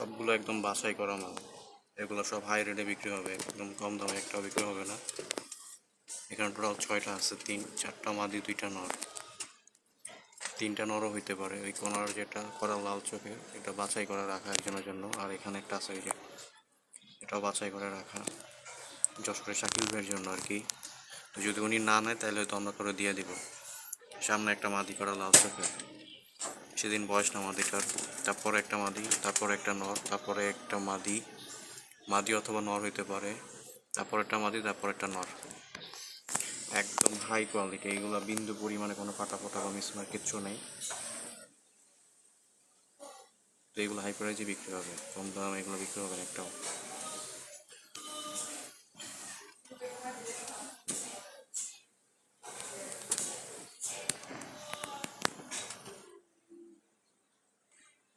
সবগুলো একদম বাছাই করা মাল, এগুলো সব হাই রেটে বিক্রি হবে, একদম কম দামে একটাও বিক্রি হবে না। এখানে টোটাল 6টা আছে, 4টা মাদি 2টা নর, 3টা নরও হইতে পারে। ওই কোনার যেটা করা লাল চোখে এটা বাছাই করে রাখা একজনের জন্য, আর এখানে একটা আছে ওই যে এটাও বাছাই করে রাখা যশোরের শাকিল ভাইয়ের জন্য আর কি। তো যদি উনি না নেয় তাহলে হয়তো অন্য করে দিয়ে দিব। সামনে একটা মাদি করা লাল চোখে, সেদিন বয়স না মাদিটার, তারপরে একটা মাদি, তারপরে একটা নর, তারপরে একটা মাদি, মাদি অথবা নর হইতে পারে, তারপর একটা মাদি, তারপর একটা নর, একদম হাই কোয়ালিটি। এইগুলো বিন্দু পরিমাণে কোনো ফাটা ফোটা বা মিসমার কিচ্ছু নেই। তো এগুলো হাই প্রাইজে বিক্রি হবে, কম দামে এগুলো বিক্রি হবে না একটাও।